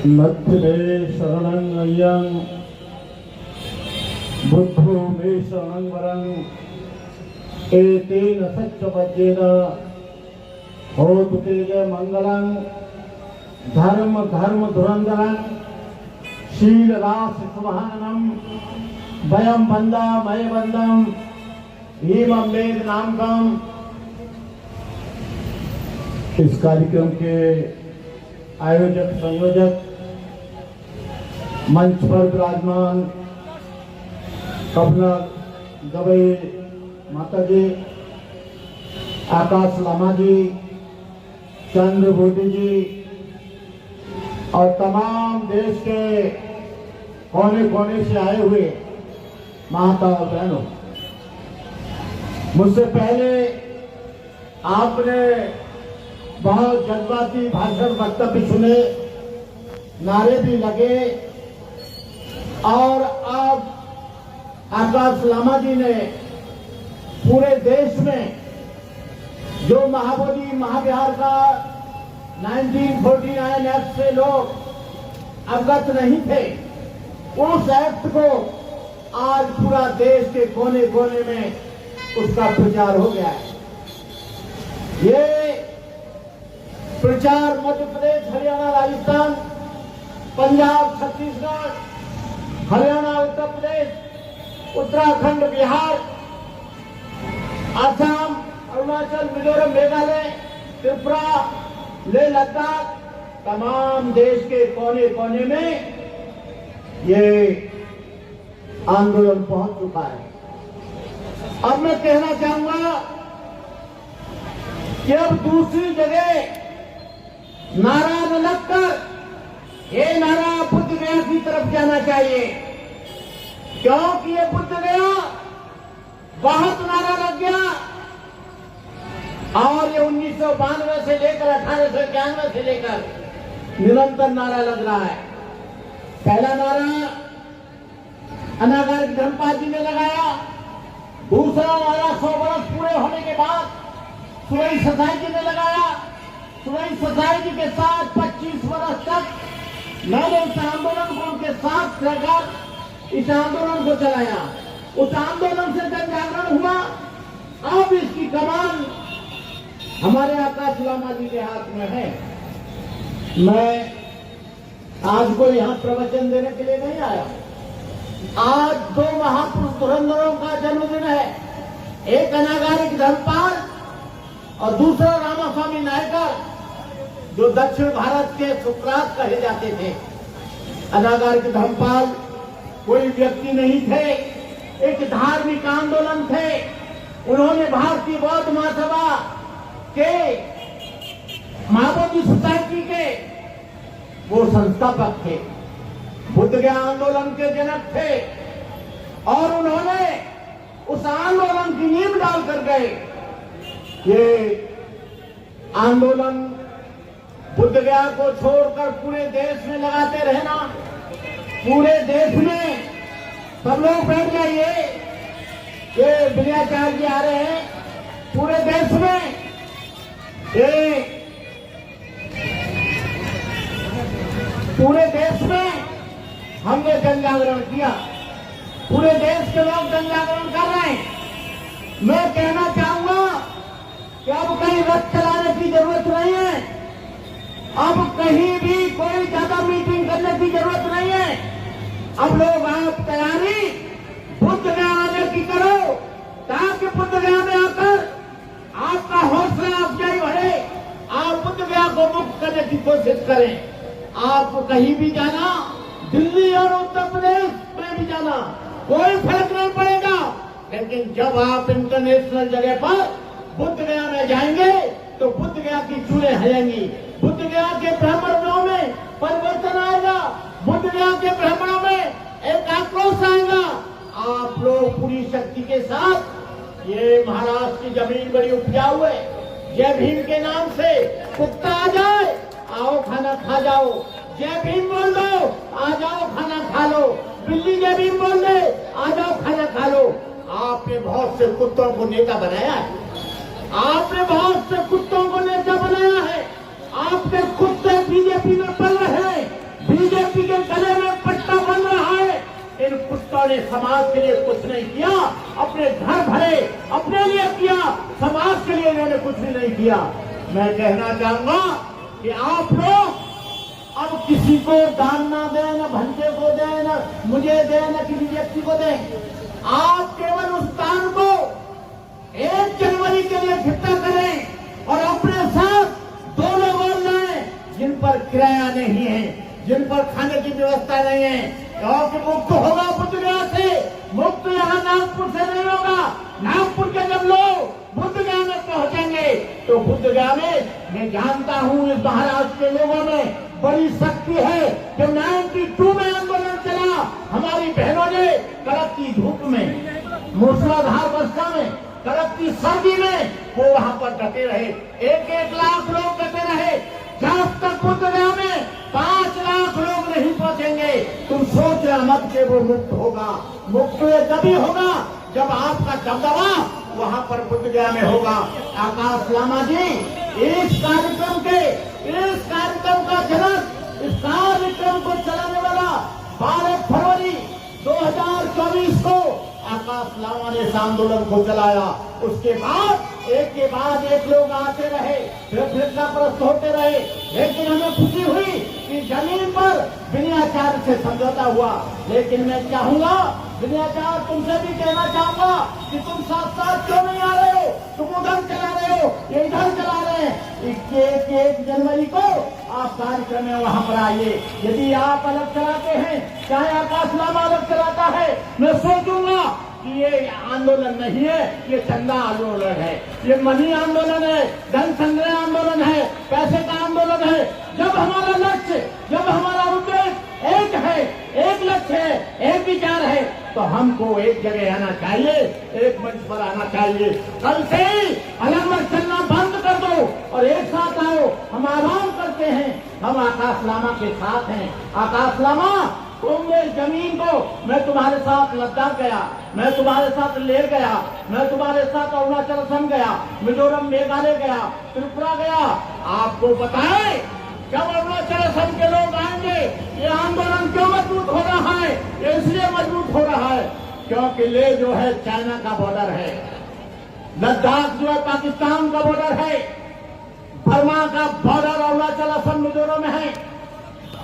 नत्थि मे शरणं अय्यं बुद्धो मे शरणं वरं एतेन सत्यवज्रेण होतु ते मंगलं धर्म धर्म धुरंधरं शील रास सुभानम वयम बंदा मय बंदम हेमं वेद नामकम। इस कार्यक्रम के आयोजक संयोजक मंच पर विराजमान कमला गवई माता जी, आकाश लामा जी, चंद्र बोटी जी और तमाम देश के कोने कोने से आए हुए माता और बहनों, मुझसे पहले आपने बहुत जज्बाती भाषण वक्तव्य सुने, नारे भी लगे और अब आकाश लामा जी ने पूरे देश में जो महाबोधि महाविहार का 1949 एक्ट से लोग अवगत नहीं थे, उस एक्ट को आज पूरा देश के कोने कोने में उसका प्रचार हो गया है। ये प्रचार मध्य प्रदेश, हरियाणा, राजस्थान, पंजाब, छत्तीसगढ़, हरियाणा, उत्तर प्रदेश, उत्तराखंड, बिहार, असम, अरुणाचल, मिजोरम, मेघालय, त्रिपुरा, लेह लद्दाख, तमाम देश के कोने कोने में ये आंदोलन पहुंच चुका है। अब मैं कहना चाहूंगा कि अब दूसरी जगह नारा न लगकर ये नारा बुद्ध गया की तरफ जाना चाहिए, क्योंकि ये बुद्ध गया बहुत नारा लग गया और ये 1992 से लेकर 1891 से लेकर निरंतर नारा लग रहा है। पहला नारा अनागारिक धर्मपाल जी ने लगाया, दूसरा नारा 100 वर्ष पूरे होने के बाद सुरई ससाई जी ने लगाया। सुरई ससाई जी के साथ 25 वर्ष तक मैंने इस आंदोलन को उनके साथ रहकर इस आंदोलन को चलाया। उस आंदोलन से जन जागरण हुआ। अब इसकी कमान हमारे आकाश लामा जी के हाथ में है। मैं आज को यहाँ प्रवचन देने के लिए नहीं आया। आज दो महापुरुष धुरंधरों का जन्मदिन है, एक अनागारिक धर्मपाल और दूसरा रामास्वामी नायकर, जो दक्षिण भारत के सुकरात कहे जाते थे। अनागारिक धर्मपाल कोई व्यक्ति नहीं थे, एक धार्मिक आंदोलन थे। उन्होंने भारतीय बौद्ध महासभा के महाबोधि सोसाइटी के वो संस्थापक थे, बुद्ध गया आंदोलन के जनक थे और उन्होंने उस आंदोलन की नींव डालकर गए। ये आंदोलन बुद्ध गया को छोड़कर पूरे देश में लगाते रहना। पूरे देश में सब लोग बैठ जाइए, ये विनयाचार्य जी आ रहे हैं। पूरे देश में पूरे देश में हमने जन जागरण किया, पूरे देश के लोग जन जागरण कर रहे हैं। मैं कहना चाहूंगा कि अब कहीं रथ चलाने की जरूरत नहीं है, अब कहीं भी कोई ज्यादा मीटिंग करने की जरूरत नहीं है। अब लोग आप तैयारी बुद्ध गया आने की करो, ताकि बुद्ध गया में आकर आपका हौसला अफजाई बढ़े, आप बुद्ध गया को मुक्त करने की कोशिश करें। आप कहीं भी जाना, दिल्ली और उत्तर प्रदेश में भी जाना, कोई फर्क नहीं पड़ेगा। लेकिन जब आप इंटरनेशनल जगह पर बुद्ध गया में जाएंगे तो बुद्ध गया की चूड़ें हिलेंगी, बुद्ध गया के ब्राह्मणों में परिवर्तन आएगा, बुद्ध गया के ब्राह्मणों में एक आक्रोश आएगा। आप लोग पूरी शक्ति के साथ, ये महाराष्ट्र की जमीन बड़ी उपजाऊ है, जय भीम के नाम से कुत्ता आ जाए, आओ खाना खा जाओ, जय भीम बोल दो, आ जाओ खाना खा लो, बिल्ली जय भीम बोल दे, आ जाओ खाना खा लो। आपने बहुत से कुत्तों को नेता बनाया है, आपने बहुत से कुत्तों को नेता बनाया है, आपके कुत्ते बीजेपी में पल रहे हैं। इन्होंने समाज के लिए कुछ नहीं किया, अपने घर भरे अपने लिए किया, समाज के लिए इन्होंने कुछ भी नहीं किया। मैं कहना चाहूंगा कि आप लोग अब किसी को दान ना दें, न भंते को दें, न मुझे दें, न किसी व्यक्ति को दें। आप केवल उस दान को 1 जनवरी के लिए इकट्ठा करें और अपने साथ 2 लोग और लाएं जिन पर किराया नहीं है, जिन पर खाने की व्यवस्था नहीं है। और कि मुक्त होगा बुद्धगया से, मुक्त यहाँ नागपुर से नहीं होगा। नागपुर के जब लोग बुद्धगया में पहुंचेंगे तो बुद्धगया में मैं जानता हूँ इस महाराष्ट्र के लोगों में बड़ी शक्ति है। जो 92 में आंदोलन चला, हमारी बहनों ने कड़कती धूप में, मूसलाधार वर्षा में, कड़कती सर्दी में वो वहां पर डटे रहे। 1-1 लाख लोग डटे रहे। जब तक बुद्धगया में 5 लाख लोग नहीं पहुंचेंगे, तुम सोचना मत कि वो मुक्त होगा। मुक्त तभी होगा जब आपका दबदबा वहां पर बुद्धगया में होगा। आकाश लामा जी, इस कार्यक्रम का जनक, इस कार्यक्रम को चलाने वाला 12 फरवरी 2024 को आकाश लामा ने इस आंदोलन को चलाया। उसके बाद एक के बाद एक लोग आते रहे, फिरकाप्रस्त होते रहे, लेकिन हमें खुशी हुई कि जमीन पर विनयाचार्य से समझौता हुआ। लेकिन मैं चाहूंगा विनयाचार्य, तुमसे भी कहना चाहूंगा कि तुम साथ साथ क्यों नहीं आ रहे हो? तुम उधर चला रहे हो, ये इधर चला रहे हैं। 1 जनवरी को आप कार्यक्रम में वहां पर आइए। यदि आप अलग चलाते हैं, चाहे आकाश लामा अलग चलाता है, मैं सोचूंगा कि ये आंदोलन नहीं है, ये चंदा आंदोलन है, ये मनी आंदोलन है, धन संग्रह आंदोलन है, पैसे का आंदोलन है। जब हमारा लक्ष्य, जब हमारा उद्देश्य एक है, एक लक्ष्य है, एक विचार है, तो हमको एक जगह आना चाहिए, एक मंच पर आना चाहिए। कल से ही अलग अलग चलना बंद कर दो और एक साथ आओ। हम आह्वान करते हैं, हम आकाश लामा के साथ हैं। आकाश लामा, तुमने जमीन को, मैं तुम्हारे साथ लद्दाख गया, मैं तुम्हारे साथ लेह गया, मैं तुम्हारे साथ अरुणाचल असम गया, मिजोरम मेघालय गया, त्रिपुरा गया। आपको बताएं, जब अरुणाचल असम के लोग आएंगे, ये आंदोलन क्यों मजबूत हो रहा है? ये इसलिए मजबूत हो रहा है क्योंकि लेह जो है चाइना का बॉर्डर है, लद्दाख जो है पाकिस्तान का बॉर्डर है, बर्मा का बॉर्डर अरुणाचल असम मिजोरम में है,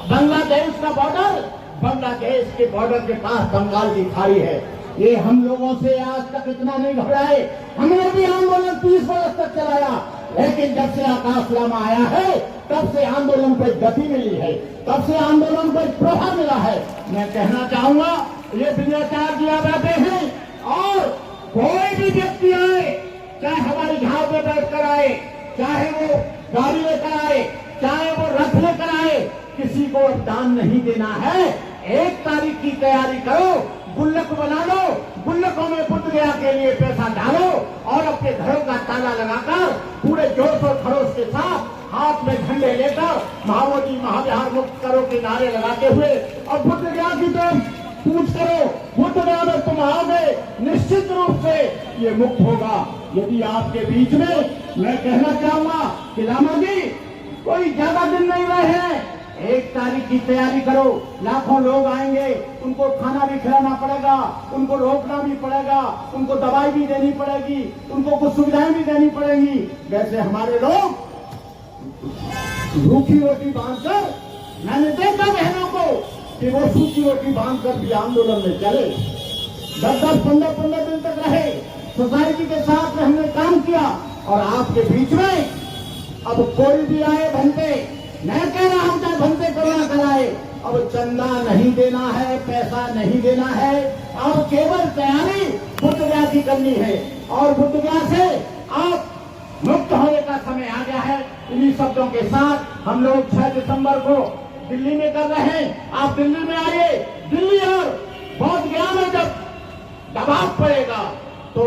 बांग्लादेश का बॉर्डर, बांग्लादेश के बॉर्डर के पास बंगाल की खाड़ी है। ये हम लोगों से आज तक इतना नहीं घबराए। हमने भी आंदोलन 30 वर्ष तक चलाया, लेकिन जब से आकाश लामा आया है, तब से आंदोलन को गति मिली है, तब से आंदोलन को प्रभाव मिला है। मैं कहना चाहूंगा, ये विनयाचार्य जी आ बैठे हैं और कोई भी व्यक्ति आए, चाहे हमारी झाड़ में बैठ कर आए, चाहे वो गाड़ी लेकर आए, चाहे वो रथ लेकर आए, किसी को दान नहीं देना है। 1 तारीख की तैयारी करो, गुल्लक बना लो, गुल्लकों में बुद्धगया के लिए पैसा डालो और अपने घरों का ताला लगाकर पूरे जोश और खरोश के साथ हाथ में झंडे लेकर महामोदी महाविहार मुक्त करो के नारे लगाते हुए और बुद्धगया की तरफ पूछ करो। बुद्धगया में तुम आओगे, निश्चित रूप से ये मुक्त होगा। यदि आपके बीच में, मैं कहना चाहूंगा कि लामा जी, कोई ज्यादा दिन नहीं रहे हैं, 1 तारीख की तैयारी करो। लाखों लोग आएंगे, उनको खाना भी खिलाना पड़ेगा, उनको रोकना भी पड़ेगा, उनको दवाई भी देनी पड़ेगी, उनको कुछ सुविधाएं भी देनी पड़ेगी। वैसे हमारे लोग रूखी रोटी बांधकर, मैंने देखा बहनों को कि वो सूखी रोटी बांधकर भी आंदोलन में चले, 10-10, 15-15 दिन तक रहे, सोसाइटी के साथ में हमने काम किया। और आपके बीच में अब कोई भी आए भंते, मैं कह रहा हूं चाहे भंते करना कराए, अब चंदा नहीं देना है, पैसा नहीं देना है, अब केवल तैयारी बुद्धगया की करनी है और बुद्धगया से आप मुक्त होने का समय आ गया है। इन्हीं शब्दों के साथ हम लोग 6 दिसंबर को दिल्ली में कर रहे हैं। आप दिल्ली में आइए। दिल्ली और बोधगया में जब दबाव पड़ेगा तो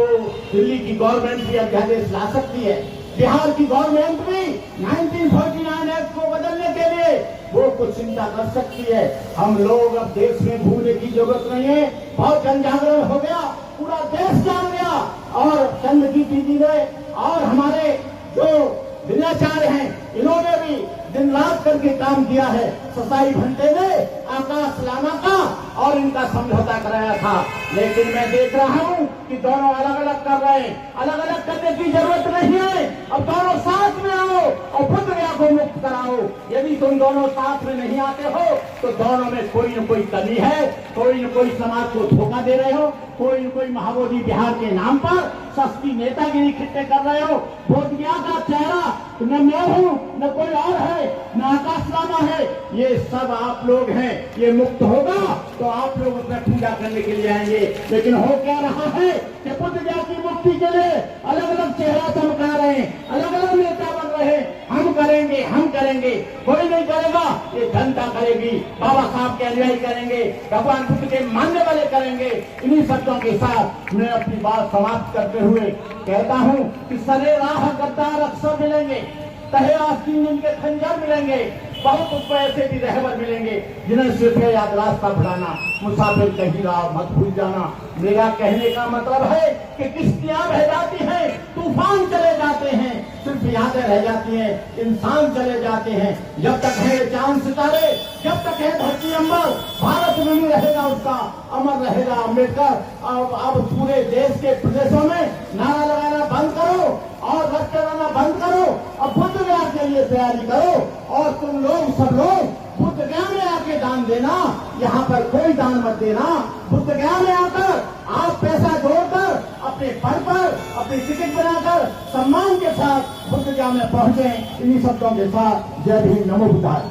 दिल्ली की गवर्नमेंट भी अध्यादेश ला सकती है, बिहार की गवर्नमेंट भी 1949 एक्ट को बदलने के लिए वो कुछ चिंता कर सकती है। हम लोग अब देश में घूमने की जरूरत नहीं है, बहुत जन जागरण हो गया, पूरा देश जान गया। और चंद्रकीर्ति जी ने और हमारे जो विनयाचार्य हैं, इन्होंने भी दिन रात करके काम किया है। ससाई भंते ने आकाश लामा का और इनका समझौता कराया था। लेकिन मैं देख रहा हूं कि दोनों अलग अलग कर रहे हैं। अलग अलग करने की जरूरत नहीं है, अब दोनों साथ में आओ और बुद्ध गया को मुक्त कराओ। यदि तुम दोनों साथ में नहीं आते हो तो दोनों में कोई न कोई कमी है, कोई न कोई समाज को धोखा दे रहे हो, कोई न कोई महाबोधि बिहार के नाम पर सस्ती नेतागिरी खिट्टे कर रहे हो। बोध गया का चेहरा न मैं हूं न कोई और है, न आकाश लामा है, ये सब आप लोग हैं। ये मुक्त होगा तो आप लोग उसमें पूजा करने के लिए आएंगे। लेकिन हो क्या रहा है कि बुद्ध गया की मुक्ति के लिए अलग अलग चेहरा चमका रहे हैं, अलग अलग नेता बन रहे हैं। हम करेंगे, हम करेंगे, कोई नहीं करेगा, ये जनता करेगी। बाबा साहब के अनुयायी करेंगे, भगवान बुद्ध के मानने वाले करेंगे। इन्हीं शब्दों के साथ मैं अपनी बात समाप्त करते हुए कहता हूं कि सरे राह गद्दार अक्सर मिलेंगे, तहे आस्तीन इनके खंजर मिलेंगे, बहुत उसको ऐसे भी रहबर मिलेंगे जिन्हें सिर्फ याद रास्ता बढ़ाना, मुसाफिर कहीं राह मत भूल जाना। मेरा कहने का मतलब है कि किश्तियां बह जाती हैं, तूफान चले जाते हैं, सिर्फ यादें रह जाती हैं, इंसान चले जाते हैं। जब तक है चांद सितारे, जब तक है धरती अंबर, भारत में भी रहेगा उसका, अमर रहेगा अम्बेडकर। अब पूरे देश के प्रदेशों में नारा लगाना बंद करो और रक्त चलाना बंद करो और बुद्ध गया के लिए तैयारी करो। और तुम लोग सब लोग बुद्ध गया में आके दान देना, यहाँ पर कोई दान मत देना। बुद्ध गया में आकर आप पैसा जोड़कर अपने पद पर अपनी टिकट बनाकर सम्मान के साथ बुद्ध गया में पहुंचे। इन्हीं शब्दों के साथ जय भीम, नमो बुद्धाय।